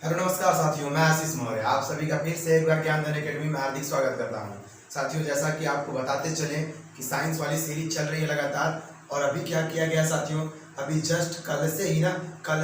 Hello नमस्कार साथियों, मैं आशीष मौर्य आप सभी का फिर से एक बार ज्ञानधन एकेडमी में हार्दिक स्वागत करता हूं। साथियों, जैसा कि आपको बताते चले कि साइंस वाली सीरीज चल रही है लगातार। और अभी क्या किया गया साथियों, अभी जस्ट कल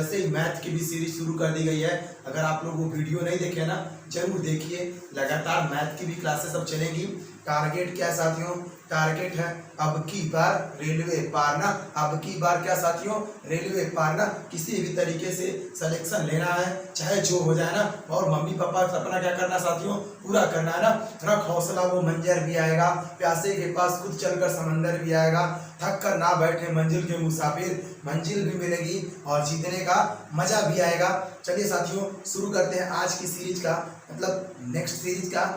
से ही मैथ की भी सीरीज शुरू कर दी गई है। अगर आप लोग वो वीडियो नहीं देखे ना, जरूर देखिए। लगातार मैथ की भी क्लासेस अब चलेंगी। टारगेट क्या है साथियों, टारगेट है अब की बार रेलवे पार। अब की बार क्या साथियों, रेलवे पार। किसी भी तरीके से सिलेक्शन लेना है, चाहे जो हो जाए ना। और मम्मी पापा का सपना क्या करना साथियों, पूरा करना है ना। रख हौसला, वो मंजर भी आएगा। प्यासे के पास खुद चलकर समंदर भी आएगा। थक कर ना बैठे मंजिल के मुसाफिर, मंजिल भी मिलेगी और जीतने का मजा भी आएगा। चलिए साथियों, शुरू करते हैं आज की सीरीज का, मतलब नेक्स्ट सीरीज का।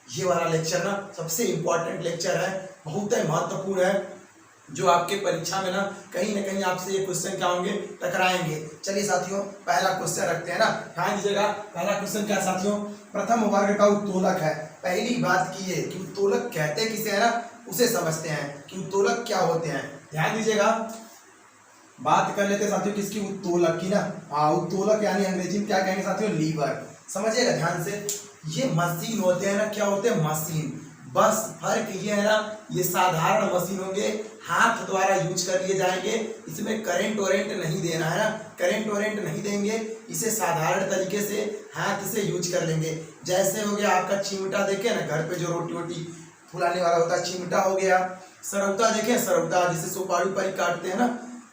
ये वाला लेक्चर ना सबसे इम्पोर्टेंट लेक्चर है, बहुत ही महत्वपूर्ण है, जो आपके परीक्षा में ना कहीं आपसे ये क्वेश्चन क्या होंगे, टकराएंगे। चलिए साथियों, पहला क्वेश्चन रखते हैं ना, ध्यान दीजिएगा। पहला क्वेश्चन क्या साथियों, प्रथम वर्ग का उत्तोलक है। पहली बात की है कि उत्तोलक कहते किसे है ना, उसे समझते हैं कि उत्तोलक क्या होते हैं। ध्यान दीजिएगा, बात कर लेते हैं साथियों किसकी, उत्तोलक की ना। हाँ, उत्तोलक यानी अंग्रेजी में क्या कहेंगे साथियों, लीवर। समझिएगा ध्यान से, ये मशीन होते हैं ना, क्या होते हैं, मशीन। बस फर्क ये है ना, ये साधारण मशीन होंगे, हाथ द्वारा यूज कर लिए जाएंगे। इसमें करंट वरेंट नहीं देना है ना, करंट वरेंट नहीं देंगे। इसे साधारण तरीके से हाथ से यूज कर लेंगे। जैसे हो गया आपका चिमटा, देखे ना घर पे जो रोटी वोटी फुलाने वाला होता है, चिमटा हो गया। सरौता देखे, सरौता जिसे सुपारी उपारी काटते हैं ना।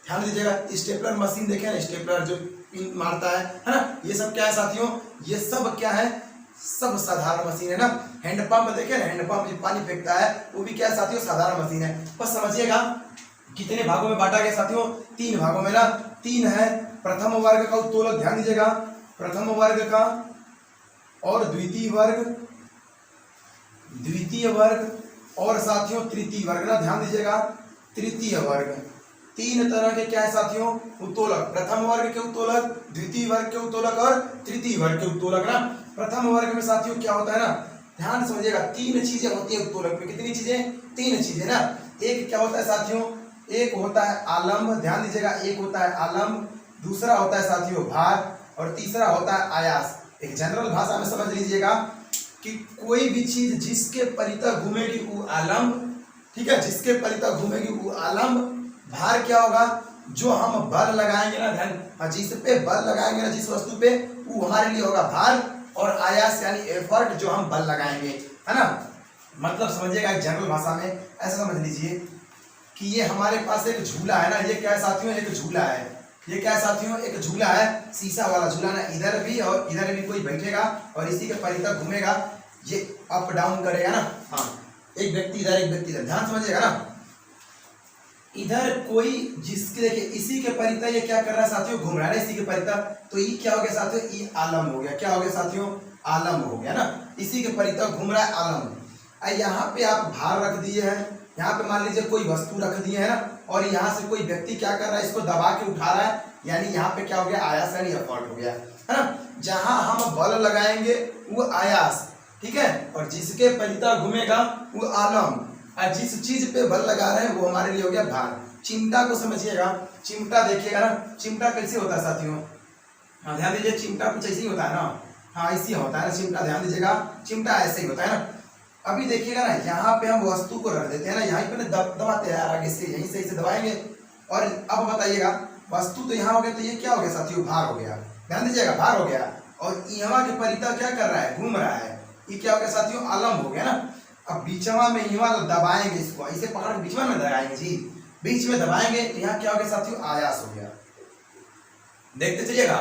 ध्यान दीजिएगा, स्टेपलर मशीन देखे ना, स्टेपलर जो पिन मारता है ना। ये सब क्या है साथियों, ये सब क्या है, सब साधारण मशीन है ना। हैंडपंप देखे ना, हैंडपंप जो पानी फेंकता है, वो भी क्या है साथियों, साधारण मशीन है। बस समझिएगा कितने भागों में बांटा गया साथियों, 3 भागों में ना। 3 है, प्रथम वर्ग का उत्तोलक, ध्यान दीजिएगा, प्रथम वर्ग का और द्वितीय वर्ग, द्वितीय वर्ग और साथियों तृतीय वर्ग ना। ध्यान दीजिएगा, तृतीय वर्ग। 3 तरह के क्या है साथियों, उत्तोलक। प्रथम वर्ग के उत्तोलक, द्वितीय वर्ग के उत्तोलक और तृतीय वर्ग के उत्तोलक ना। प्रथम वर्ग में साथियों क्या होता है ना, ध्यान समझिएगा, 3 चीजें होती है उत्तोलक में। कितनी चीजें, 3 चीजें ना। एक क्या होता है साथियों, एक होता है आलम्ब। ध्यान दीजिएगा, एक होता है आलम्ब, दूसरा होता है साथियों भार और तीसरा होता है आयास। एक जनरल भाषा में समझ लीजिएगा कि कोई भी चीज जिसके परितः घूमेगी वो आलम्ब, ठीक है, जिसके परितः घूमेगी वो आलम्ब। भार क्या होगा, जो हम बल लगाएंगे ना, ध्यान, जिस पे बल लगाएंगे ना, जिस वस्तु पे, वो हमारे लिए होगा भार। और आयास यानी एफर्ट, जो हम बल लगाएंगे, है ना। मतलब समझिएगा, एक जनरल भाषा में ऐसा समझ लीजिए कि ये हमारे पास एक झूला है ना। ये क्या है साथियों, एक झूला है। ये क्या है साथियों, एक झूला है, शीशा वाला झूला ना। इधर भी और इधर भी कोई बैठेगा और इसी के परितः घूमेगा, ये अप डाउन करेगा ना। हाँ, एक व्यक्ति इधर, एक व्यक्ति इधर, ध्यान समझिएगा ना। इधर कोई जिसके, देखिए इसी के परितः ये क्या कर रहा है साथियों, घूम रहा है ना, इसी के परितः। तो ये क्या हो गया साथियों, ये आलम हो गया। क्या हो गया साथियों, आलम हो गया ना, इसी के परितः घूम रहा है, आलम। यहाँ पे आप भार रख दिए हैं, यहाँ पे मान लीजिए कोई वस्तु रख दिए है ना, और यहाँ से कोई व्यक्ति क्या कर रहा है, इसको दबा के उठा रहा है, यानी यहाँ पे क्या हो गया, आयास यानी एफर्ट हो गया, है ना। जहां हम बल लगाएंगे वो आयास, ठीक है, और जिसके परितः घूमेगा वो आलम। और जिस चीज पे बल लगा रहे हैं वो हमारे लिए हो गया भार। चिमटा को समझिएगा, चिमटा देखिएगा ना, चिमटा कैसे होता है साथियों, हाँ ध्यान दीजिए, चिमटा कुछ ऐसे ही होता है ना। हाँ, ऐसे होता है ना चिमटा, ध्यान दीजिएगा, चिमटा ऐसे ही होता है ना। अभी देखिएगा ना, यहाँ पे हम वस्तु को रख देते हैं ना, यहीं पे ना दबाते हैं आगे से, यहीं से इसे दबाएंगे। और अब बताइएगा, वस्तु तो यहाँ हो गया, तो ये क्या हो गया साथियों, भार हो गया। ध्यान दीजिएगा, भार हो गया। और यहाँ के परितः क्या कर रहा है, घूम रहा है, ये क्या हो गया साथियों, आलम हो गया ना। अब बीचवा में यहाँ दबाएंगे, इसको इसे पकड़ बीचवा में दबाएंगे जी, बीच में दबाएंगे, तो यहाँ क्या हो गया साथियों, आयास हो गया। देखते चलिएगा,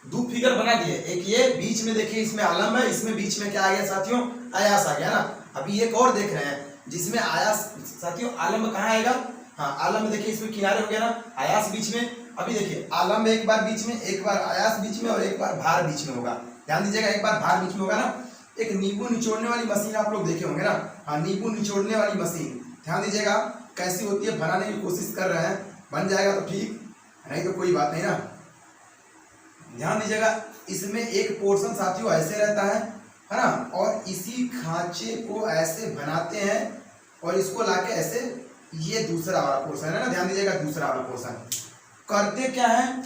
2 फिगर बना दिए, एक ये बीच में देखिए, इसमें आलम है, इसमें बीच में क्या आ गया साथियों, आयास आ गया ना। अभी एक और देख रहे हैं जिसमें आयास साथियों, आलम कहाँ आएगा, हाँ आलम देखिए, इसमें किनारे हो गया ना, आयास बीच में। अभी देखिए, आलम एक बार बीच में, एक बार आयास बीच में, और एक बार भार बीच में होगा। ध्यान दीजिएगा, एक बार भार बीच में होगा ना। एक नींबू निचोड़ने वाली मशीन आप लोग देखे होंगे ना, हाँ नींबू निचोड़ने वाली मशीन। ध्यान दीजिएगा कैसी होती है, बनाने की कोशिश कर रहे हैं, बन जाएगा तो ठीक, नहीं तो कोई बात नहीं ना। ध्यान दीजिएगा, इसमें एक पोर्शन साथियों ऐसे रहता है ना, और इसी खांचे को ऐसे बनाते हैं और इसको लाके ऐसे, ये दूसरा वाला पोर्शन है ना, ध्यान दीजिएगा, दूसरा वाला पोर्शन। करते क्या है,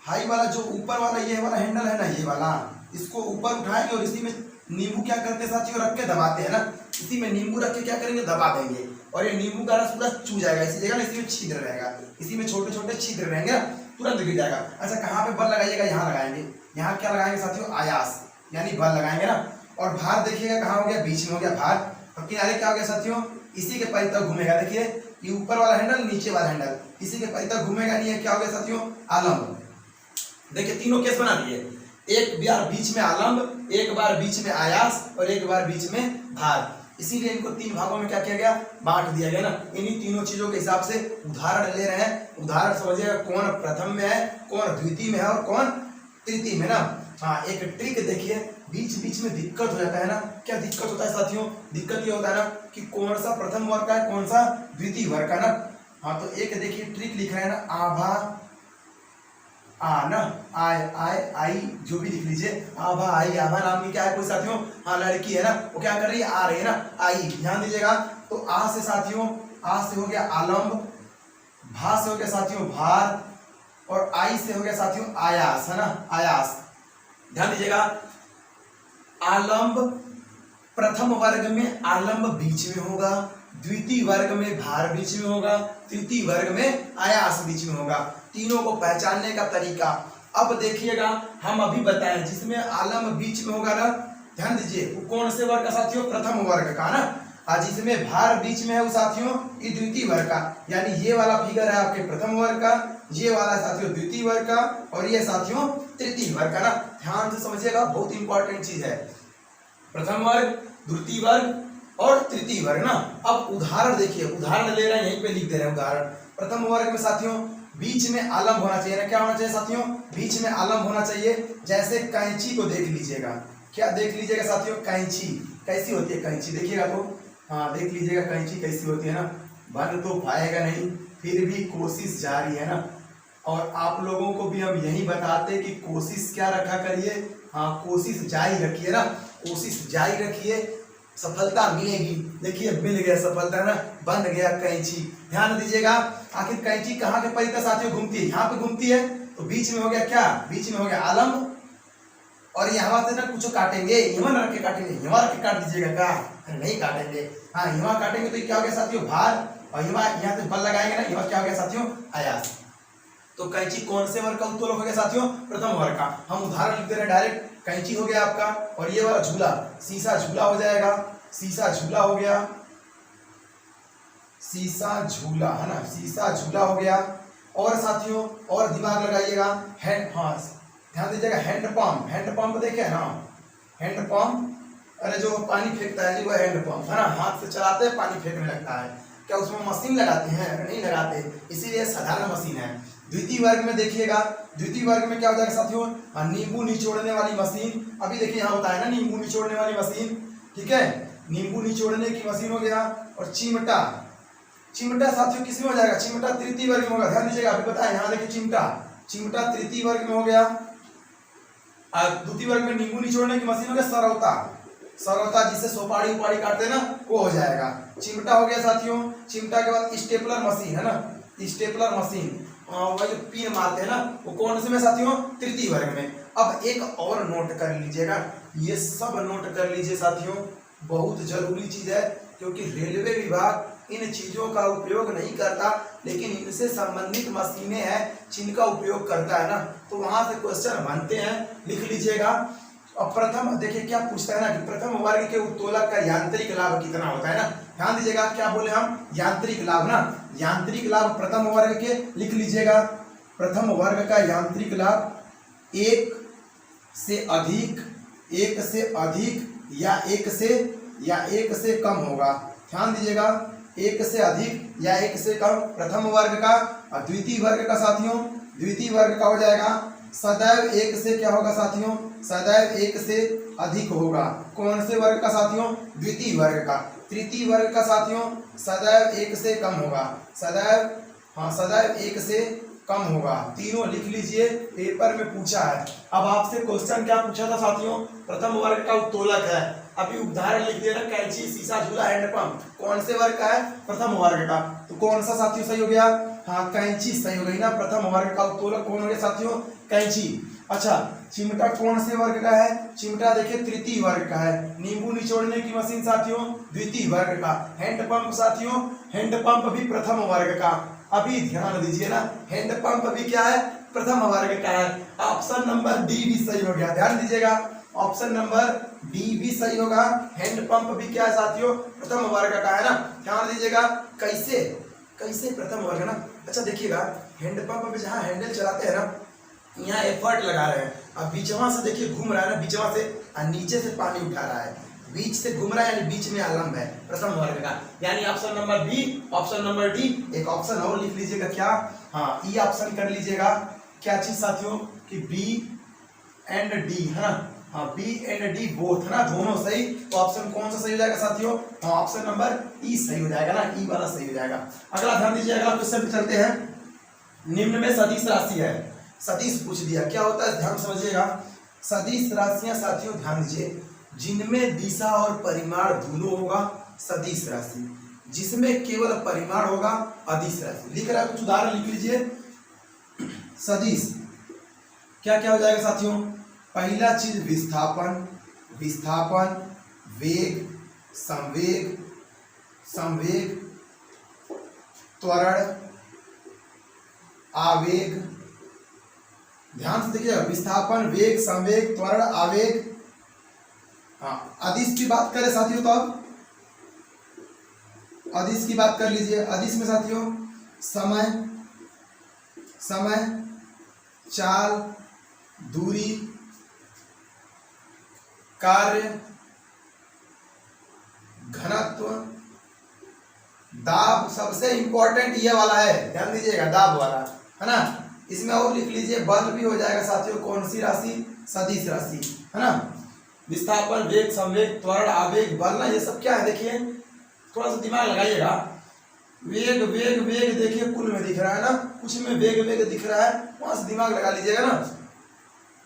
हाई वाला जो ऊपर वाला ये वाला हैंडल है ना, ये वाला, इसको ऊपर उठाएंगे और इसी में नींबू क्या करते हैं साथियों, रख के दबाते हैं ना, इसी में नींबू रख के क्या करेंगे, दबा देंगे और ये नींबू का रस पूरा चू जाएगा इसी जगह ना, इसी में छिद्र रहेगा, इसी में छोटे छोटे छिद्र रहेंगे ना, तुरंत गिर जाएगा। अच्छा कहाँ पे बल लगाइएगा, यहाँ लगाएंगे, यहाँ क्या लगाएंगे साथियों, आयास यानी बल लगाएंगे ना। और भार देखिएगा कहाँ हो गया, बीच में हो गया भार, और किनारे क्या हो गया साथियों, इसी के परितः घूमेगा। देखिए ये ऊपर वाला हैंडल, नीचे वाला हैंडल, इसी के परितः घूमेगा, नहीं है क्या हो गया साथियों, आलम्ब। देखिए तीनों केस बना दिए, एक बार बीच में आलम्ब, एक बार बीच में आयास और एक बार बीच में भार। इसीलिए इनको तीन भागों में क्या किया गया, बांट दिया गया ना। इन्हीं तीनों चीजों के हिसाब से उदाहरण ले रहे हैं, उदाहरण समझिएगा कौन प्रथम में है, कौन द्वितीय में है और कौन तृतीय में ना। हाँ एक ट्रिक देखिए, बीच बीच में दिक्कत हो जाता है ना, क्या दिक्कत होता है साथियों, दिक्कत ये होता है ना कि कौन सा प्रथम वर्ग का है, कौन सा द्वितीय वर्ग का ना। हाँ तो एक देखिए ट्रिक लिख रहे हैं ना, आभा आ ना, आय आय आई जो भी लिख लीजिए, आभा आई, आभा नाम की क्या है कोई साथियों, हाँ लड़की है ना, वो क्या कर रही है, आ रही है ना, आई, ध्यान दीजिएगा। तो आ से साथियों, आ से हो गया आलम्ब, भा से हो गया साथियों भार, और आई से हो गया साथियों आयास, है ना, आयास। ध्यान दीजिएगा, आलम्ब प्रथम वर्ग में आलम्ब बीच में होगा, द्वितीय वर्ग में भार बीच में होगा, तृतीय वर्ग में आयास बीच में होगा। तीनों को पहचानने का तरीका अब देखिएगा, हम अभी बताएं जिसमें आलम्ब बीच में होगा ना, ध्यान दीजिए वो कौन से वर्ग का साथियों, प्रथम वर्ग का ना, और जिसमें भार बीच में है वो साथियों ये द्वितीय वर्ग का, यानी ये वाला फिगर है आपके प्रथम वर्ग का, ये वाला साथियों द्वितीय वर्ग का, और ये साथियों तृतीय वर्ग का ना। ध्यान से समझिएगा, बहुत इंपॉर्टेंट चीज है, प्रथम वर्ग, द्वितीय वर्ग और तृतीय वर्ग ना। अब उदाहरण देखिए, उदाहरण ले रहे हैं, यहीं पे लिख दे रहे हैं उदाहरण। प्रथम वर्ग में साथियों बीच में आलम्ब होना चाहिए ना, क्या होना चाहिए साथियों, बीच में आलम्ब होना चाहिए। जैसे कैंची को देख लीजिएगा, क्या देख लीजिएगा साथियों, कैंची कैसी होती है, कैंची देखिएगा तो, हाँ देख लीजिएगा कैंची कैसी होती है ना, बन तो पाएगा नहीं फिर भी कोशिश जारी है ना। और आप लोगों को भी हम यही बताते कि कोशिश क्या रखा करिए, हाँ कोशिश जारी रखिए ना, कोशिश जारी रखिए, सफलता मिलेगी। देखिए मिल गया सफलता ना, बन गया कैंची। ध्यान दीजिएगा, आखिर कैंची कहाँ के परितः साथियों घूमती है, यहाँ पे घूमती है, तो बीच में हो गया क्या, बीच में हो गया आलम्ब, और यहाँ से ना कुछ काटेंगे, यहाँ रख के काटेंगे, यहाँ रख के काट दीजिएगा का, नहीं काटेंगे, हाँ यहाँ काटेंगे तो क्या हो गया साथियों भार, और यहाँ से बल लगाएंगे ना, यहाँ क्या हो गया साथियों आयास। तो कैंची कौन से वर्ग का उत्तोलक हो गया साथियों, प्रथम वर्ग का। हम उदाहरण लिख दे रहे हैं डायरेक्ट, कैंची हो गया आपका, और ये वाला झूला, शीशा झूला हो जाएगा, शीशा झूला हो गया, शीशा झूला है ना, शीशा झूला हो गया। और साथियों और दिमाग लगाइएगा, हैंड, हाँ ध्यान दीजिएगा, हैंड पंप, हैंड पंप देखे ना, हैंड पंप, अरे जो पानी फेंकता है जी वो हैंड पंप है ना, हाथ से चलाते हैं पानी फेंकने लगता है, क्या उसमें मशीन लगाते हैं, नहीं लगाते, इसीलिए साधारण मशीन है। द्वितीय वर्ग में देखिएगा, द्वितीय वर्ग में क्या हो जाएगा साथियों, नींबू निचोड़ने वाली मशीन, अभी देखिए यहाँ होता है ना नींबू निचोड़ने वाली मशीन, ठीक है, नींबू निचोड़ने की मशीन हो गया। और चिमटा, चिमटा साथियों किसमें हो जाएगा, चिमटा तृतीय वर्ग में होगा। ध्यान दीजिएगा, अभी बताया, यहाँ देखिए चिमटा, चिमटा तृतीय वर्ग में हो गया। द्वितीय वर्ग में नींबू निचोड़ने की मशीन हो गया सरौता, सरौता जिससे सोपाड़ी उपाड़ी काटते हैं ना, वो हो जाएगा, चिमटा हो गया साथियों। चिमटा के बाद स्टेपलर मशीन है ना, स्टेपलर मशीन, वह जो पिन मारते हैं ना, वो कौन से में साथियों, तृतीय वर्ग में। अब एक और नोट कर लीजिएगा, ये सब नोट कर लीजिए साथियों, बहुत जरूरी चीज है, क्योंकि रेलवे विभाग इन चीजों का उपयोग नहीं करता, लेकिन इनसे संबंधित मशीनें हैं जिनका उपयोग करता है ना, तो वहां से क्वेश्चन बनते हैं, लिख लीजिएगा। और प्रथम देखिए क्या पूछता है ना कि प्रथम वर्ग के उत्तोलक का यांत्रिक लाभ कितना होता है ना। ध्यान दीजिएगा, क्या बोले हम, यांत्रिक लाभ ना, यांत्रिक लाभ प्रथम वर्ग के, लिख लीजिएगा, प्रथम वर्ग का यांत्रिक लाभ एक से अधिक, एक से अधिक या एक से कम होगा। ध्यान दीजिएगा, एक से अधिक या एक से कम प्रथम वर्ग का। और द्वितीय वर्ग का साथियों, द्वितीय वर्ग का हो जाएगा सदैव एक से क्या होगा साथियों, सदैव एक से अधिक होगा। कौन से वर्ग का साथियों, द्वितीय वर्ग का। तृतीय वर्ग का साथियों सदैव एक से कम होगा, सदैव, हाँ सदैव एक से कम होगा। तीनों लिख लीजिए, पेपर में पूछा है। अब आपसे क्वेश्चन क्या पूछा था साथियों, प्रथम वर्ग का उत्तोलक है, अभी उदाहरण लिख दिया ना, कैंची, शीशा, झूला, हैंडपंप, कौन से वर्ग का है, प्रथम वर्ग का। तो कौन सा साथियों सही हो गया, हाँ कैंची सही हो गई ना। प्रथम वर्ग का उत्तोलक कौन हो गया साथियों? कैंची। अच्छा चिमटा कौन से वर्ग का है? चिमटा देखिए तृतीय वर्ग का है। नींबू निचोड़ने की मशीन साथियों द्वितीय वर्ग का। हैंडपंप साथियों, हैंडपंप भी प्रथम वर्ग का। अभी ध्यान दीजिए ना, हैंडपंप भी क्या है? प्रथम वर्ग का है। ऑप्शन नंबर डी भी सही हो गया, ध्यान दीजिएगा। ऑप्शन नंबर डी भी सही होगा। हैंडपंप भी क्या है साथियों? प्रथम वर्ग का है ना। ध्यान दीजिएगा कैसे कैसे प्रथम वर्ग ना। अच्छा देखिएगा हैंडपंप में जहाँ हैंडल चलाते हैं ना, यहाँ एफर्ट लगा रहे हैं। अब बीचवा से देखिए घूम रहा है ना, बीचवा से और नीचे से पानी उठा रहा है, बीच से घूम रहा है यानी बीच में आलम्ब है, प्रथम वर्ग का। यानी option number B, option number D. एक ऑप्शन और लिख लीजिएगा क्या? हाँ ई ऑप्शन कर लीजिएगा। क्या चीज साथियों? कि बी एंड डी है ना। हाँ बी एंड डी बोथ है ना, दोनों सही। तो ऑप्शन कौन सा सही हो जाएगा साथियों? हाँ ऑप्शन नंबर ई सही हो जाएगा ना, ई वाला सही हो जाएगा। अगला ध्यान दीजिए, अगला क्वेश्चन पे चलते हैं। निम्न में सदिश राशि है, सदिश पूछ दिया, क्या होता है ध्यान समझिएगा। सदिश राशियां साथियों ध्यान दीजिए, जिनमें दिशा और परिमाण दोनों होगा सदिश राशि, जिसमें केवल परिमाण होगा अदिश राशि। लिख रहा है कुछ उदाहरण लिख लीजिए। सदिश क्या क्या हो जाएगा साथियों? पहला चीज विस्थापन, विस्थापन, वेग, संवेग, संवेग, त्वरण, आवेग। ध्यान से देखिए, विस्थापन, वेग, संवेग, त्वरण, आवेग। हाँ अदिश की बात करें साथियों, तो अब अदिश की बात कर लीजिए। अदिश में साथियों समय, समय, चाल, दूरी, कार्य, घनत्व, दाब। सबसे इंपॉर्टेंट ये वाला है, ध्यान दीजिएगा, दाब वाला है ना। इसमें और लिख लीजिए बल भी हो जाएगा साथियों। कौन सी राशि? सदिश राशि है ना। विस्थापन, वेग, संवेग, त्वरण, आवेग, बल ना, ये सब क्या है देखिए, थोड़ा सा दिमाग लगाइएगा। वेग वेग वेग देखिए कुल में दिख रहा है ना, कुछ में वेग वेग दिख रहा है, वहां से दिमाग लगा लीजिएगा ना।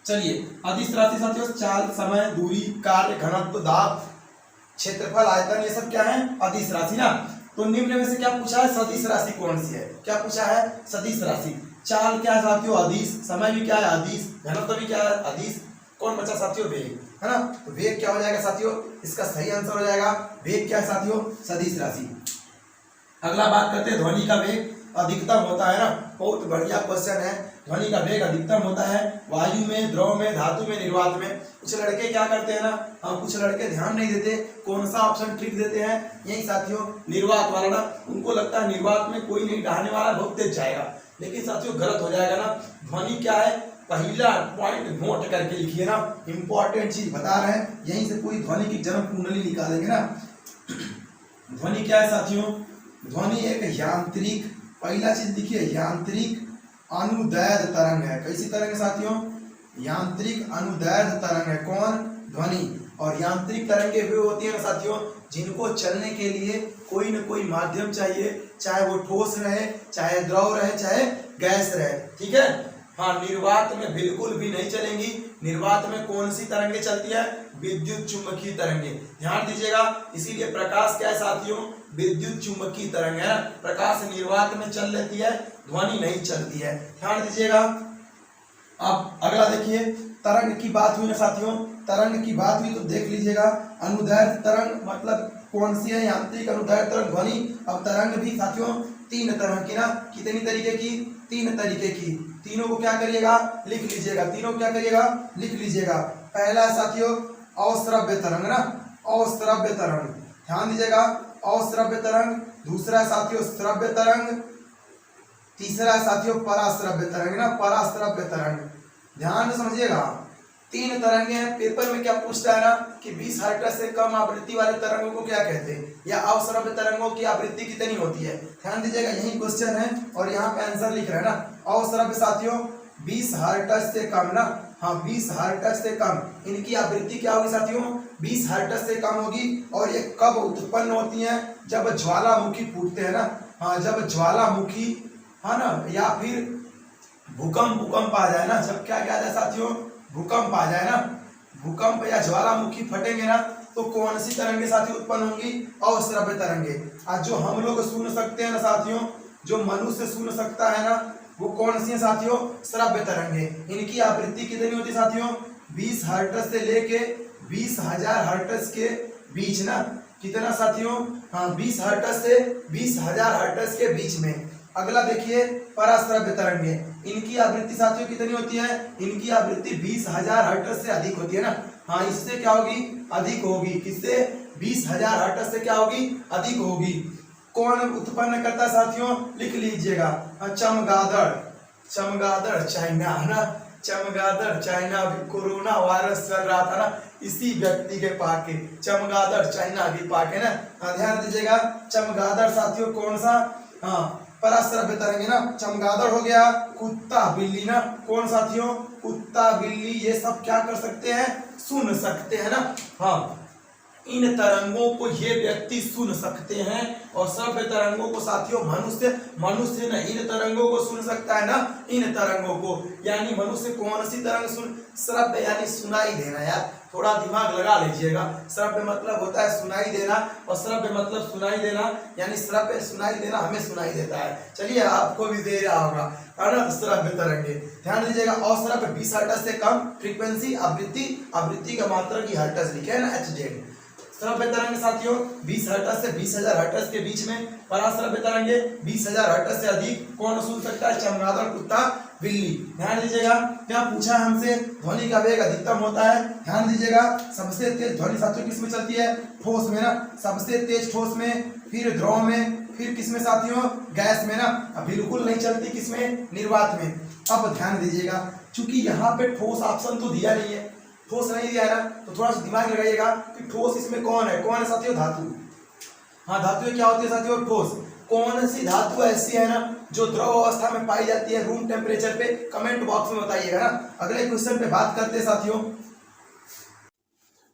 चलिए अदिश राशि साथियों चाल, समय, दूरी, कार्य, घनत्व, दाब, क्षेत्रफल, आयतन, ये सब क्या है? अदिश राशि ना। तो निम्न में से क्या पूछा है? सदिश राशि कौन सी है? क्या पूछा है? सदिश राशि। चाल क्या है साथियों? अदिश। समय भी क्या है? अदिश। घनत्व भी क्या है? अदिश। कौन बचा साथियों? वेग है ना। तो वेग क्या हो जाएगा साथियों? इसका सही आंसर हो जाएगा वेग क्या है साथियों? सदिश राशि। अगला बात करते हैं ध्वनि का वेग अधिकतम होता है ना। बहुत बढ़िया क्वेश्चन है। ध्वनि का वेग अधिकतम होता है वायु में, द्रव में, धातु में, निर्वात में। कुछ लड़के क्या करते हैं ना, कुछ लड़के ध्यान नहीं देते, कौन सा ऑप्शन ट्रिक देते हैं? यही साथियों निर्वात वाला ना। उनको लगता है निर्वात में कोई नहीं डहाने वाला, बहुत तेज जाएगा, लेकिन साथियों गलत हो जाएगा ना। ध्वनि क्या है? पहला पॉइंट नोट करके लिखिए ना, इंपॉर्टेंट चीज बता रहे हैं, यहीं से पूरी ध्वनि की जन्म कुंडली निकालेंगे ना। ध्वनि क्या है साथियों? ध्वनि एक यांत्रिक, पहला चीज लिखिए, यांत्रिक अनुदैर्घ्य तरंग है। कैसी तरंग है साथियों? यांत्रिक अनुदैर्घ्य तरंग है। कौन? ध्वनि। और यांत्रिक तरंगे वे होती है ना साथियों, जिनको चलने के लिए कोई न कोई माध्यम चाहिए, चाहे वो ठोस रहे, चाहे द्रव रहे, चाहे गैस रहे, ठीक है। हाँ निर्वात में बिल्कुल भी नहीं चलेंगी। निर्वात में कौन सी तरंगे चलती है? विद्युत चुंबकीय तरंगे। ध्यान दीजिएगा, इसीलिए प्रकाश क्या है साथियों? विद्युत चुंबकीय तरंग है ना। प्रकाश निर्वात में चल लेती है, ध्वनि नहीं चलती है, ध्यान दीजिएगा। अब अगला देखिए, तरंग की बात हुई ना साथियों, तरंग की बात हुई तो देख लीजिएगा। अनुदैर्घ्य तरंग मतलब कौन सी है? यांत्रिक अनुदैर्घ्य तरंग, ध्वनि। अब तरंग भी साथियों तीन तरह की ना। कितनी तरीके की? तीन तरीके की। तीनों को क्या करिएगा? लिख लीजिएगा। तीनों क्या करिएगा? लिख लीजिएगा। पहला साथियों अश्रव्य तरंग ना, अश्रव्य तरंग, ध्यान दीजिएगा, अश्रव्य तरंग। दूसरा साथियों श्रव्य तरंग। तीसरा साथियों पराश्रव्य तरंग ना, पराश्रव्य तरंग। ध्यान से समझिएगा, तीन तरंगे हैं। पेपर में क्या पूछता है ना कि 20 हर्ट्ज से कम आवृत्ति वाले तरंगों को क्या कहते हैं, या अश्रव्य तरंगों की आवृत्ति कितनी होती है। ध्यान दीजिएगा, यही क्वेश्चन है और यहाँ पे आंसर लिख रहे हैं ना। अश्रव्य साथियों 20 हर्ट्ज से कम ना, हाँ 20 हर्ट्ज से कम, इनकी आवृत्ति क्या होगी साथियों? 20 हर्ट्ज से कम होगी। और ये कब उत्पन्न होती है? जब ज्वालामुखी फूटते हैं ना। हाँ जब ज्वालामुखी है ना, या फिर भूकंप आ जाए ना। जब क्या आ जाए साथियों? भूकंप आ जाए ना, भूकंप या ज्वालामुखी फटेंगे ना, तो कौन सी तरंगे साथियों उत्पन्न होंगी? अश्रव्य तरंगे। आज जो हम लोग सुन सकते हैं ना साथियों, जो मनुष्य सुन सकता है ना वो कौन सी है साथियों, श्रव्य तरंगें। इनकी आवृत्ति कितनी होती है साथियों, 20 हर्ट्ज से लेके 20,000 हर्ट्ज के बीच ना, कितना साथियों, हाँ 20 हर्ट्ज से 20,000 हर्ट्ज के बीच में। अगला देखिए पराश्रव्य तरंगें, इनकी आवृत्ति साथियों कितनी होती है, इनकी आवृत्ति 20,000 हर्ट्ज से अधिक होती है ना, हाँ इससे क्या होगी, अधिक होगी, किससे, 20,000 हर्ट्ज से क्या होगी, अधिक होगी। कौन उत्पन्न करता है साथियों, लिख लीजिएगा, चमगादड़, चमगादड़ चाइना है ना, चमगादड़ चाइना, अभी कोरोना वायरस चल रहा था ना, इसी व्यक्ति के पाके चमगादड़ चाइना के पाके ना, ध्यान दीजिएगा। चमगादड़ साथियों कौन सा, हाँ पराश्रव्य तरंगे ना, चमगादड़ हो गया, कुत्ता बिल्ली ना, कौन साथियों, कुत्ता बिल्ली, ये सब क्या कर सकते हैं, सुन सकते हैं ना, हाँ इन तरंगों को ये व्यक्ति सुन सकते हैं। और श्रव्य तरंगों को साथियों मनुष्य, मनुष्य न इन तरंगों को सुन सकता है ना, इन तरंगों को, यानी मनुष्य कौन सी तरंग सुन, श्रव्य यानी सुनाई देना, यार थोड़ा दिमाग लगा लीजिएगा। श्रव्य मतलब होता है सुनाई देना, और श्रव्य मतलब सुनाई देना, यानी श्रव्य सुनाई देना, हमें सुनाई देता है, चलिए आपको भी दे रहा होगा, है ना, श्रव्य तरंगे, ध्यान दीजिएगा। और श्रव्य 20 हर्ट्ज से कम, फ्रीक्वेंसी आवृत्ति, आवृत्ति का मात्रा की हर्ट्ज लिखे है ना, HZ। श्रव्य तरंग साथियों 20 हर्ट्ज से 20,000 हर्ट्ज के बीच में, पराश्रव्य तरंगे 20,000 हर्ट्ज से अधिक, कौन सुन सकता है, चमगादड़, कुत्ता, बिल्ली। ध्यान दीजिएगा, क्या पूछा हमसे, ध्वनि का वेग अधिकतम होता है, ध्यान दीजिएगा। सबसे तेज ध्वनि साथियों किसमें चलती है, ठोस में ना, सबसे तेज ठोस में, फिर द्रव में, फिर किसमें साथियों, गैस में ना, बिल्कुल नहीं चलती किसमें, निर्वात में। अब ध्यान दीजिएगा, चूंकि यहाँ पे ठोस ऑप्शन तो दिया नहीं है, ठोस नहीं दिया है ना, तो थोड़ा सा दिमाग लगाइएगा कि ठोस इसमें कौन है साथियों, धातु। हाँ धातु क्या होती है साथियों, ठोस। कौन सी धातु ऐसी है ना जो द्रव अवस्था में पाई जाती है रूम टेम्परेचर पे, कमेंट बॉक्स में बताइएगा ना। अगले क्वेश्चन पे बात करते हैं साथियों।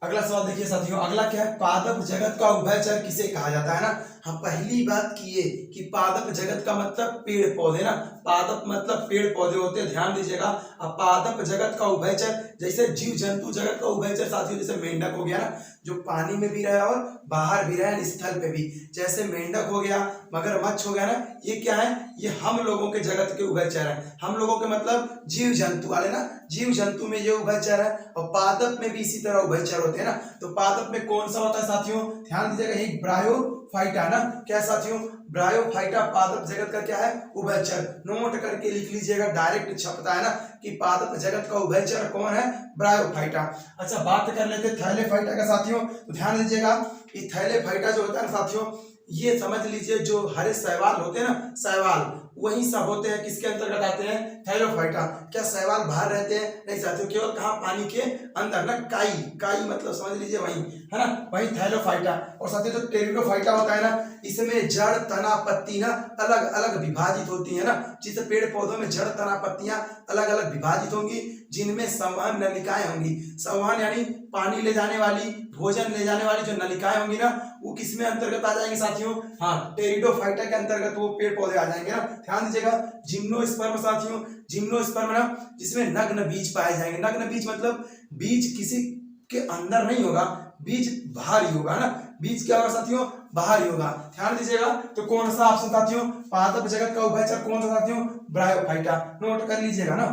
अगला सवाल देखिए साथियों, अगला क्या है, पादप जगत का उभयचर किसे कहा जाता है ना। हाँ पहली बात किए कि पादप जगत का मतलब पेड़ पौधे ना, पादप मतलब पेड़ पौधे होते हैं, ध्यान दीजिएगा। अब पादप जगत का उभयचर, जैसे जीव जंतु जगत का उभयचर साथियों, जैसे मेंढक हो गया ना, जो पानी में भी रहे और बाहर भी रहे, स्थल पे भी, जैसे मेंढक हो गया, मगरमच्छ हो गया ना, ये क्या है, ये हम लोगों के जगत के उभयचर है। हम लोगों के मतलब जीव जंतु वाले ना, जीव जंतु में ये उभयचर है, और पादप में भी इसी तरह उभयचर होते हैं ना। तो पादप में कौन सा होता है साथियों, ध्यान दीजिएगा, एक ब्रायोफाइटा ना, क्या साथियों, ब्रायोफाइटा पादप जगत का क्या है, उभयचर। नोट करके लिख लीजिएगा, डायरेक्ट छपता है ना कि पादप जगत का उभयचर कौन है, ब्रायोफाइटा। अच्छा बात कर लेते हैं थैलेफाइटा का साथियों। तो ध्यान दीजिएगा कि थैलेफाइटा जो होता है ना साथियों, ये समझ लीजिए जो हरे शैवाल होते हैं ना, शैवाल वही सब होते हैं, किसके अंतर्गत आते हैं, थैलेफाइटा। क्या शैवाल बाहर रहते हैं, नहीं साथियों, केवल कहाँ, पानी के अंदर ना, काई, काई मतलब समझ लीजिए वही है ना, वही थैलेफाइटा। और साथियों जो टेरिडोफाइटा होता है ना, इसमें जड़ तना पत्ती ना अलग अलग विभाजित होती है ना, जिसे पेड़ पौधों में जड़ तना पत्तियां अलग अलग विभाजित होंगी, जिनमें संवहन नलिकाएं होंगी। संवहन यानी पानी ले जाने वाली, भोजन ले जाने वाली जो नलिकाएं होंगी ना, वो किसमें अंतर्गत आ जाएंगे साथियों, हाँ टेरिडोफाइटा के अंतर्गत वो पेड़ पौधे आ जाएंगे ना। ध्यान दीजिएगा, जिम्नोस्पर्म साथियों, जिम्नोस्पर्म ना, जिसमें नग्न बीज पाए जाएंगे। नग्न बीज मतलब बीज किसी के अंदर नहीं होगा, बीज बाहर ही होगा ना, बीज क्या होगा साथियों, बाहर ही होगा। ध्यान दीजिएगा, तो कौन सा ऑप्शन साथियों, पादप जगत का उभयचर कौन सा साथियों, ब्रायोफाइटा, नोट कर लीजिएगा ना।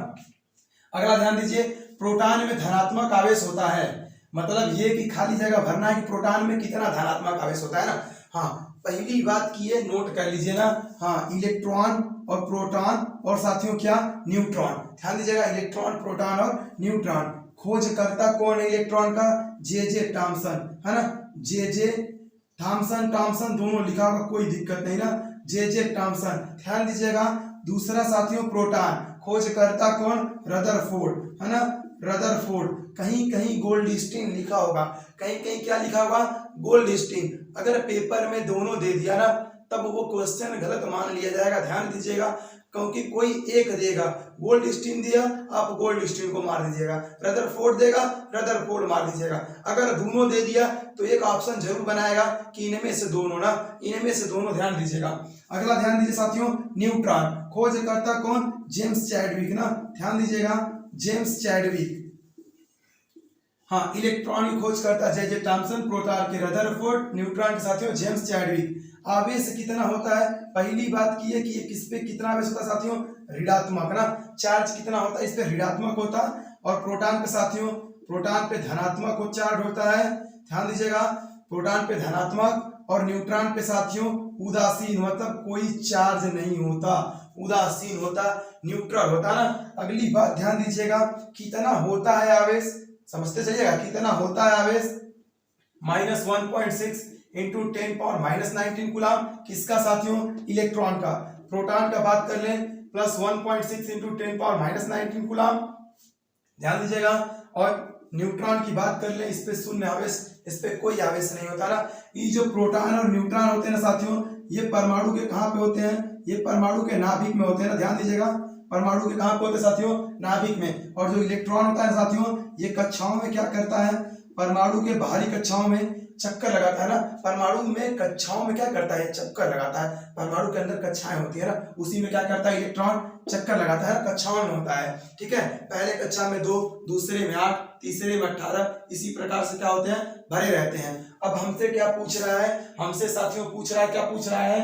अगला ध्यान दीजिए, प्रोटॉन में धनात्मक आवेश होता है, मतलब ये कि खाली जगह भरना है कि प्रोटॉन में कितना धनात्मक आवेश होता है ना। हाँ पहली बात की है, नोट कर लीजिए ना, हाँ इलेक्ट्रॉन और प्रोटॉन और साथियों क्या, न्यूट्रॉन। ध्यान दीजिएगा, इलेक्ट्रॉन, प्रोटॉन और न्यूट्रॉन। खोजकर्ता कौन है इलेक्ट्रॉन का, जे थॉमसन है ना, जे थॉमसन, टॉमसन दोनों लिखा होगा, कोई दिक्कत नहीं ना, जे थॉमसन। ध्यान दीजिएगा, दूसरा साथियों प्रोटॉन, खोजकर्ता कौन, रदरफोर्ड है ना, रदरफोर्ड। कहीं कहीं गोल्डस्टीन लिखा होगा, कहीं कहीं क्या लिखा होगा, गोल्डस्टीन। अगर पेपर में दोनों दे दिया ना, तब वो क्वेश्चन गलत मान लिया जाएगा। ध्यान दीजिएगा, क्योंकि कोई एक देगा, गोल्डस्टीन दिया आप गोल्डस्टीन को मार दीजिएगा, रदरफोर्ड देगा रदरफोर्ड मार दीजिएगा। अगर दोनों दे दिया तो एक ऑप्शन जरूर बनाएगा कि इनमें से दोनों ना, इनमें से दोनों, ध्यान दीजिएगा। अगला ध्यान दीजिए साथियों, न्यूट्रॉन, खोजकर्ता कौन, जेम्स चैडविक ना, ध्यान दीजिएगा, जेम्स चैडविक। हाँ, इलेक्ट्रॉन की खोज करता जे जे थॉम्सन, प्रोटॉन के रदरफोर्ड, न्यूट्रॉन के साथियों जेम्स चैडविक। आवेश कितना होता है, पहली बात की है कि ये किस पे कितना आवेश होता है साथियों, ऋणात्मक ना। चार्ज कितना होता है, इस पे ऋणात्मक होता है, और प्रोटॉन पे साथियों, प्रोटॉन पे धनात्मक चार्ज होता है, ध्यान दीजिएगा, प्रोटॉन पे धनात्मक, और न्यूट्रॉन पे साथियों उदासीन, मतलब कोई चार्ज नहीं होता, उदासीन होता, न्यूट्रल होता ना। अगली बात ध्यान दीजिएगा, कितना होता है आवेश, समझते चलिएगा, कितना होता है आवेश, -1.6 इंटू 10⁻⁻19 कूलम, किसका साथियों, इलेक्ट्रॉन का। प्रोटॉन का बात कर लें, +1.6 इंटू 10⁻⁻19 कूलम, ध्यान दीजिएगा। और न्यूट्रॉन की बात कर ले, इस पे शून्य आवेश, इस पे कोई आवेश नहीं होता ना। ये जो प्रोटॉन और न्यूट्रॉन होते हैं ना साथियों, ये परमाणु के कहाँ पे होते हैं, ये परमाणु के नाभिक में होते हैं ना, ध्यान दीजिएगा, परमाणु के कहाँ पे होते हैं साथियों, नाभिक में। और जो इलेक्ट्रॉन होता है साथियों, ये कक्षाओं में क्या करता है, परमाणु के बाहरी कक्षाओं में चक्कर लगाता है ना। परमाणु में कक्षाओं में क्या करता है, चक्कर लगाता है। परमाणु के अंदर कक्षाएं होती है ना, उसी में क्या करता है, इलेक्ट्रॉन चक्कर लगाता है, कक्षाओं में होता है, ठीक है। पहले कक्षा में 2, दूसरे में 8, तीसरे में 18, इसी प्रकार से क्या होते हैं, भरे रहते हैं। अब हमसे क्या पूछ रहा है, हमसे साथियों पूछ रहा है, क्या पूछ रहा है,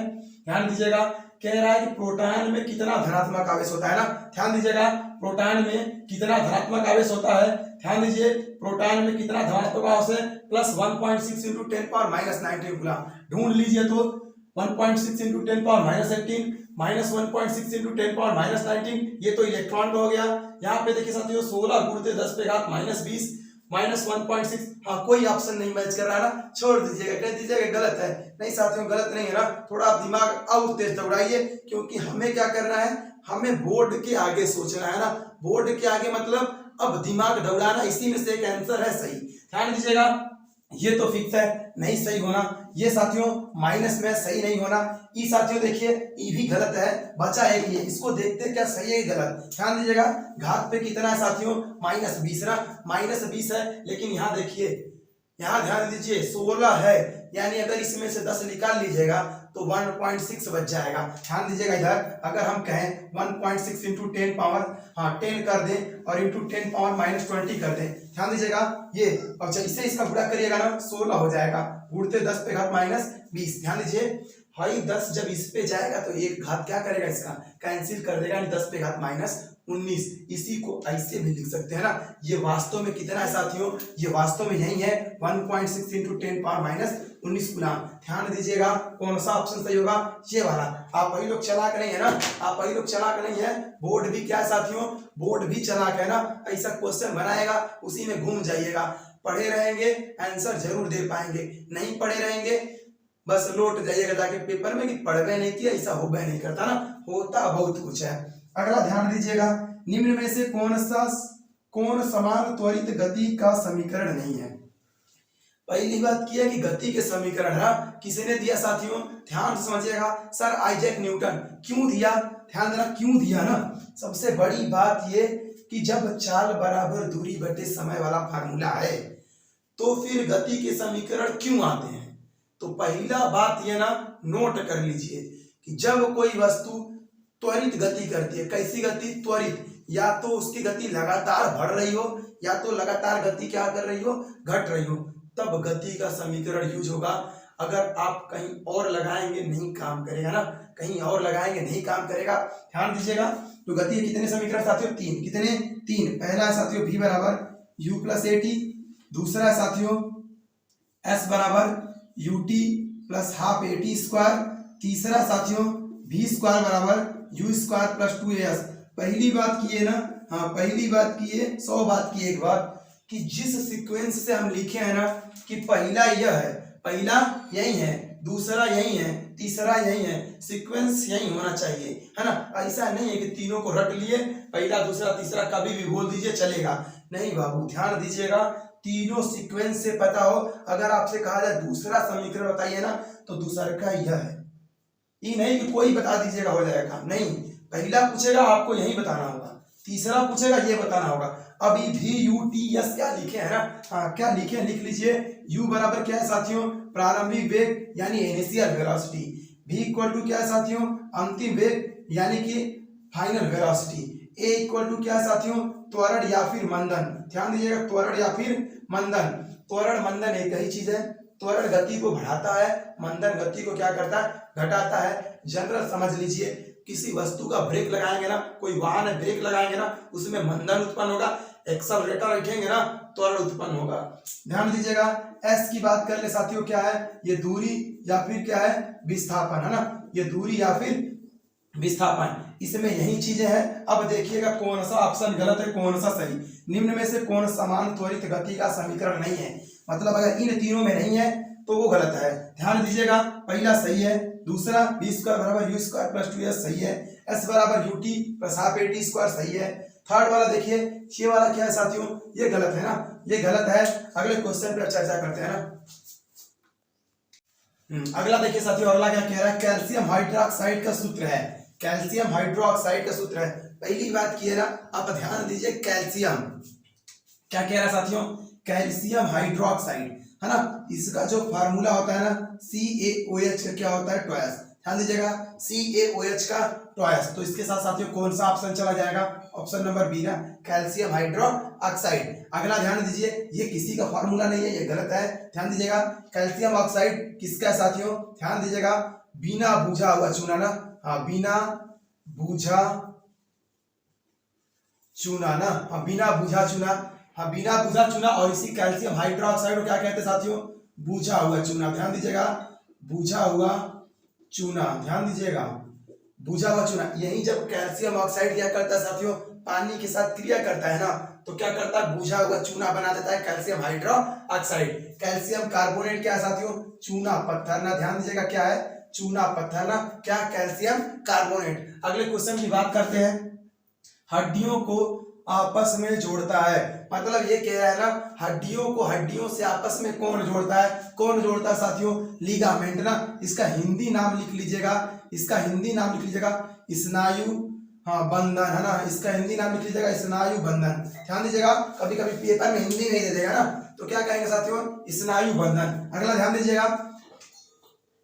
ध्यान दीजिएगा, कह रहा है कि प्रोटॉन में कितना धनात्मक आवेश होता है ना। ध्यान दीजिएगा, प्रोटॉन में कितना धनात्मक आवेश होता है, ध्यान दीजिए, प्रोटॉन में कितना धनात्मक आवेश है, +1.6 इंटू 10⁻⁻19 कूलम। ढूंढ लीजिए तो 1.6 इंटू 10⁻⁻18 -1.6 इंटू 10⁻⁻19, ये तो इलेक्ट्रॉन का हो गया। यहाँ पे देखिए साथियों 16 गुणित 10⁻⁻20 -1.6, हाँ कोई ऑप्शन नहीं मैच कर रहा है ना, छोड़ दीजिएगा, कह दीजिएगा गलत है। नहीं साथियों गलत नहीं है ना, थोड़ा आप दिमाग और तेज दौड़ाइए, क्योंकि हमें क्या करना है, हमें बोर्ड के आगे सोचना है ना। बोर्ड के आगे मतलब अब दिमाग दौड़ाना, इसी में से एक आंसर है सही। ध्यान दीजिएगा, ये तो फिक्स है, नहीं सही होना। ये साथियों माइनस में सही नहीं होना। ई साथियों देखिए, ई भी गलत है, बचा एक ये, इसको देखते क्या सही है गलत। ध्यान दीजिएगा, घात पे कितना है साथियों, -20 ना, -20 है, लेकिन यहाँ देखिए, यहाँ ध्यान दीजिए 16 है, यानी अगर इसमें से 10 निकाल लीजिएगा तो 1.6 बच जाएगा। ध्यान दीजिएगा, इधर अगर हम कहें 1.6 इंटू 10 पावर, हाँ 10 कर दें और इंटू 10⁻⁻20 कर दें, ध्यान दीजिएगा ये, और जब इसे इसका गुणा करिएगा ना 16 हो जाएगा, गुणते 10 पे घात -20। ध्यान दीजिए, भाई 10 जब इस पे जाएगा तो एक घात क्या करेगा, इसका कैंसिल कर देगा, 10 पे घात -19। इसी को ऐसे भी लिख सकते हैं ना। ये वास्तव में कितना है साथियों, ये वास्तव में यही है 1.6 इंटू 10⁻⁻19 कूलम। ध्यान दीजिएगा, कौन सा ऑप्शन सही होगा, ये वाला। आप वही लोग चलाक नहीं है ना, आप वही लोग चलाक नहीं है, बोर्ड भी क्या है साथियों, बोर्ड भी चलाक है ना। ऐसा क्वेश्चन बनाएगा, उसी में घूम जाइएगा। पढ़े रहेंगे आंसर जरूर दे पाएंगे, नहीं पढ़े रहेंगे बस लौट जाइएगा जाके पेपर में कि पढ़वे नहीं किया, ऐसा हो नहीं करता ना, होता बहुत कुछ है। अगला ध्यान दीजिएगा, निम्न में से कौन समान त्वरित गति का समीकरण नहीं है। पहली बात की है कि गति के समीकरण है किसने दिया साथियों, ध्यान से समझिएगा, सर आइजैक न्यूटन। क्यों दिया, ध्यान देना, क्यों दिया ना। सबसे बड़ी बात ये कि जब चाल बराबर दूरी बटे समय वाला फार्मूला है तो फिर गति के समीकरण क्यों आते हैं। तो पहला बात ये ना नोट कर लीजिए कि जब कोई वस्तु त्वरित गति करती है, कैसी गति, त्वरित, या तो उसकी गति लगातार बढ़ रही हो या तो लगातार गति क्या कर रही हो, घट रही हो, तब गति का समीकरण यूज होगा। अगर आप कहीं और लगाएंगे नहीं काम करेगा ना, कहीं और लगाएंगे नहीं काम करेगा। ध्यान दीजिएगा, तो गति के कितने समीकरण साथियों, 3। कितने, 3। पहला है साथियों v बराबर u प्लस at, दूसरा है साथियों s बराबर ut plus half at square, तीसरा साथियों v स्क्वायर बराबर u स्क्वायर प्लस 2as। पहली बात की है ना, हाँ पहली बात की है, 100 बात की एक बात कि जिस सीक्वेंस से हम लिखे हैं ना कि पहला यह है, पहला यही है, दूसरा यही है, तीसरा यही है, सीक्वेंस यही होना चाहिए, है ना। ऐसा नहीं है कि तीनों को रट लिए, पहला दूसरा तीसरा कभी भी बोल दीजिए चलेगा, नहीं बाबू। ध्यान दीजिएगा, तीनों सीक्वेंस से पता हो। अगर आपसे कहा जाए दूसरा समीकरण बताइए ना, तो दूसरा का यह है, ये नहीं कि कोई बता दीजिएगा हो जाएगा, नहीं। पहला पूछेगा आपको यही बताना होगा, तीसरा पूछेगा ये बताना होगा। अभी VUTS क्या लिखे है ना, हाँ क्या लिखे, लिख लीजिए। U बराबर क्या है साथियों, प्रारंभिक वेग यानी initial velocity. V equal to क्या है साथियों, अंतिम वेग यानी कि final velocity. A equal to क्या है साथियों, त्वरण या फिर मंदन। ध्यान दीजिएगा, त्वरण या फिर मंदन। त्वरण मंदन एक ही चीज है। त्वरण गति को बढ़ाता है, मंदन गति को क्या करता है, घटाता है। जनरल समझ लीजिए, किसी वस्तु का ब्रेक लगाएंगे ना, कोई वाहन है ब्रेक लगाएंगे ना, उसमें मंदन उत्पन्न होगा। एक्सेलरेटर रखेंगे ना, त्वरण उत्पन्न होगा। ध्यान दीजिएगा, एस की बात कर ले साथियों, क्या है ये, दूरी या फिर क्या है, विस्थापन, है ना, ये दूरी या फिर विस्थापन। इसमें यही चीजें हैं। अब देखिएगा कौन सा ऑप्शन गलत है, कौन सा सही। निम्न में से कौन समान त्वरित गति का समीकरण नहीं है, मतलब अगर इन तीनों में नहीं है तो वो गलत है। ध्यान दीजिएगा, पहला सही है, दूसरा v स्क्वायर बराबर u स्क्वायर प्लस 2s सही है, s बराबर ut plus half at square सही है। थर्ड वाला देखिए, ये वाला क्या है साथियों, ये गलत है ना, ये गलत है। अगले क्वेश्चन पर चर्चा करते हैं ना। अगला देखिए साथियों, अगला क्या कह रहा है, कैल्शियम हाइड्रोक्साइड का सूत्र है। कैल्शियम हाइड्रोक्साइड का सूत्र है। पहली बात की है ना, आप ध्यान दीजिए, कैल्शियम क्या कह रहा है साथियों, कैल्शियम हाइड्रोक्साइड, है ना, इसका जो फार्मूला होता है ना, CaOH का क्या होता है, ट्वाइस। ध्यान दीजिएगा, CaOH का ट्वाइस। तो इसके साथ साथियों कौन सा ऑप्शन चला जाएगा, ऑप्शन नंबर बी ना, कैल्शियम हाइड्रोक्साइड। अगला ध्यान दीजिए, ये किसी का फार्मूला नहीं है, ये गलत है। ध्यान दीजिएगा, कैल्शियम ऑक्साइड किसका है साथियों, ध्यान दीजिएगा, बिना बुझा हुआ चूना ना, हाँ बिना बुझा चूना ना, हाँ बिना बुझा चूना, हाँ बिना बुझा चूना। और इसी कैल्शियम हाइड्रोक्साइड को क्या कहते हैं साथियों, बुझा हुआ चूना। ध्यान दीजिएगा, बुझा हुआ चूना, ध्यान दीजिएगा, बुझा हुआ चूना। यही जब कैल्शियम ऑक्साइड क्या करता है साथियों, पानी के साथ क्रिया करता है ना, तो क्या करता है, बुझा हुआ चूना बना देता है कैल्शियम हाइड्रोक्साइड। कैल्शियम कार्बोनेट क्या है साथियों, चूना पत्थर ना। ध्यान दीजिएगा, क्या है, चूना पत्थर ना, क्या, कैल्शियम कार्बोनेट। अगले क्वेश्चन की बात करते हैं, हड्डियों को आपस में जोड़ता है। मतलब ये कह रहा है ना, हड्डियों को हड्डियों से आपस में कौन जोड़ता है, कौन जोड़ता है साथियों, लिगामेंट ना। इसका हिंदी नाम लिख लीजिएगा, इसका हिंदी नाम लिख लीजिएगा, स्नायु, हाँ बंधन, है ना, इसका हिंदी नाम लिख लीजिएगा, स्नायु बंधन। ध्यान दीजिएगा, कभी कभी पेपर में हिंदी नहीं दे देगा ना, तो क्या कहेंगे साथियों, स्नायु बंधन। अगला ध्यान दीजिएगा,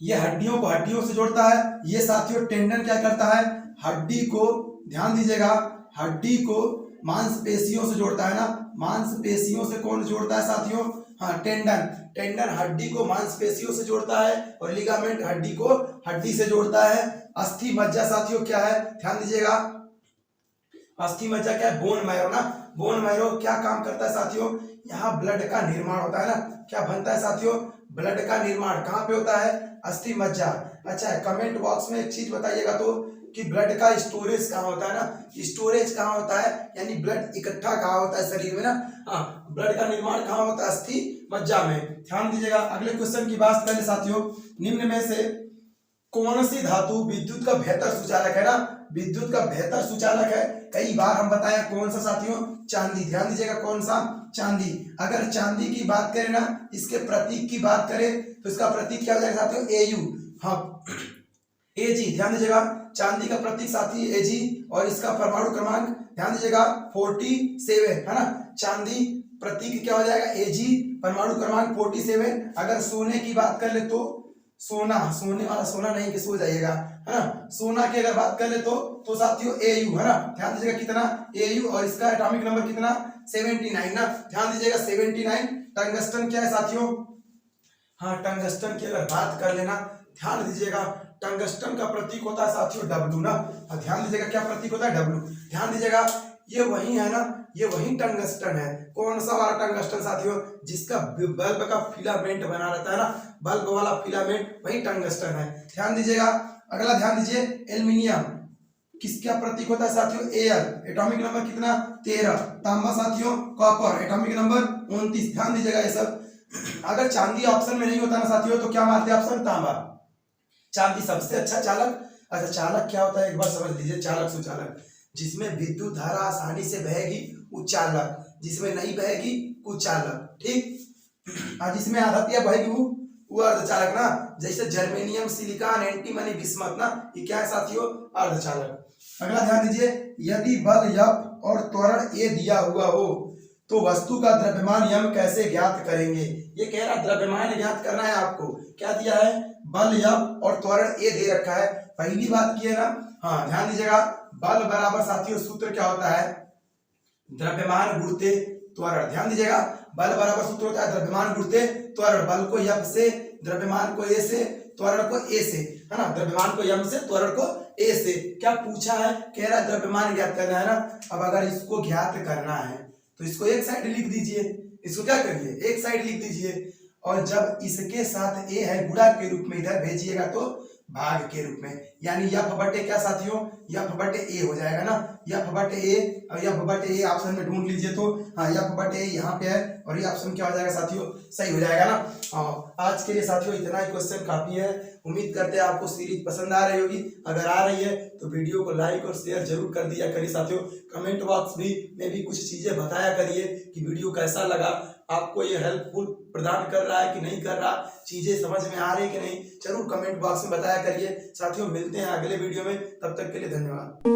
ये हड्डियों को हड्डियों से जोड़ता है। ये साथियों टेंडन क्या करता है, हड्डी को, ध्यान दीजिएगा, हड्डी को मांसपेशियों से जोड़ता है ना, मांसपेशियों से कौन जोड़ता है साथियों, हाँ टेंडन। टेंडन हड्डी को मांसपेशियों से जोड़ता है, और लिगामेंट हड्डी को हड्डी से जोड़ता है। अस्थि मज्जा साथियों क्या है, ध्यान दीजिएगा, अस्थि मज्जा क्या है, बोन मैरो ना। बोन मैरो क्या काम करता है साथियों, यहाँ ब्लड का निर्माण होता है ना, क्या बनता है साथियों, ब्लड का निर्माण कहाँ पे होता है, अस्थि मज्जा। अच्छा, कमेंट बॉक्स में एक चीज बताइएगा तो, कि ब्लड का स्टोरेज कहाँ होता है ना, स्टोरेज कहाँ होता है, यानी ब्लड इकट्ठा कहाँ होता है शरीर में ना, हाँ ब्लड का निर्माण कहाँ होता है, अस्थि मज्जा में। ध्यान दीजिएगा, अगले क्वेश्चन की बात करें साथियों, निम्न में से कौन सी धातु विद्युत का बेहतर सुचालक है ना, विद्युत का बेहतर सुचालक है। कई बार हम बताएं कौन सा साथियों, चांदी। ध्यान दीजिएगा, कौन सा, चांदी। अगर चांदी की बात करें ना, इसके प्रतीक की बात करें तो इसका प्रतीक क्या हो जाएगा साथियों, AU, हाँ AG। ध्यान दीजिएगा, चांदी का प्रतीक साथी AG, और इसका परमाणु क्रमांक ध्यान दीजिएगा 47, है ना। चांदी प्रतीक क्या हो जाएगा, AG, परमाणु क्रमांक 47। अगर सोने की बात कर ले तो सोना, सोने वाला सोना नहीं, किसको जाइएगा, है ना, सोना की अगर बात कर ले तो साथियों AU, है ना। ध्यान दीजिएगा कितना, AU, और इसका एटॉमिक नंबर कितना, 79 ना। ध्यान दीजिएगा 79। टंगस्टन क्या है साथियों, हाँ टंगस्टन की अगर बात कर लेना, ध्यान दीजिएगा, टंगस्टन का प्रतीक होता है साथियों W ना। ध्यान दीजिएगा, क्या प्रतीक होता है, W। ध्यान दीजिएगा, ये वही है ना, ये वही टंगस्टन है। कौन सा वाला टंगस्टन साथियों, जिसका बल्ब का फिलामेंट बना रहता है ना, बल्ब वाला फिलामेंट, वही टंगस्टन है। ध्यान दीजिएगा, अगला ध्यान दीजिए, एल्युमिनियम किसका प्रतीक होता है साथियों, Al, एटॉमिक नंबर कितना, 13। तांबा साथियों, कॉपर, एटॉमिक नंबर 29। ध्यान दीजिएगा ये सब। अगर चांदी ऑप्शन में नहीं होता ना साथियों, तो क्या मारते ऑप्शन, तांबा। चांदी सबसे अच्छा चालक। अच्छा, चालक क्या होता है एक बार समझ लीजिए, चालक सुचालक, जिसमें विद्युत धारा आसानी से बहेगी वो चालक, जिसमें नहीं बहेगी वो चालक, ठीक। और जिसमें आधातिया बहेगी वो अर्धचालक ना। जैसे जर्मेनियम, सिलिकॉन, एंटीमनी, बिस्मथ ना, ये क्या है साथियों, अर्धचालक। अगला ध्यान दीजिए, यदि बल F और त्वरण A दिया हुआ हो तो वस्तु का द्रव्यमान m कैसे ज्ञात करेंगे। ये कह रहा द्रव्यमान ज्ञात करना है आपको। क्या दिया है, बल F और त्वरण A दे रखा है। पहली बात की है ना, हाँ ध्यान दीजिएगा, बल बराबर साथियों सूत्र क्या होता है, द्रव्यमान गुणते त्वरण। ध्यान दीजिएगा, बल बराबर सूत्र होता है द्रव्यमान गुणते त्वरण। बल को F से, द्रव्यमान को A से, त्वरण को A से, है ना, द्रव्यमान को M से, त्वरण को A से। क्या पूछा है, कह रहा है द्रव्यमान ज्ञात करना है ना। अब अगर इसको ज्ञात करना है तो इसको एक साइड लिख दीजिए, इसको क्या करिए, एक साइड लिख दीजिए, और जब इसके साथ A है गुणा के रूप में इधर भेजिएगा तो भाग के रूप में, यानी F बटे क्या साथियों, F बटे A हो जाएगा ना, F बटे A, और F बटे A ऑप्शन में ढूंढ लीजिए तो हाँ F बटे A यहाँ पे है, और ये ऑप्शन क्या हो जाएगा साथियों, सही हो जाएगा ना। हाँ, आज के लिए साथियों इतना ही क्वेश्चन काफी है। उम्मीद करते हैं आपको सीरीज पसंद आ रही होगी। अगर आ रही है तो वीडियो को लाइक और शेयर जरूर कर दिया करिए साथियों। कमेंट बॉक्स में भी कुछ चीजें बताया करिए कि वीडियो कैसा लगा, आपको ये हेल्पफुल प्रदान कर रहा है कि नहीं कर रहा, चीजें समझ में आ रही कि नहीं, जरूर कमेंट बॉक्स में बताया करिए साथियों। मिलते हैं अगले वीडियो में, तब तक के लिए धन्यवाद।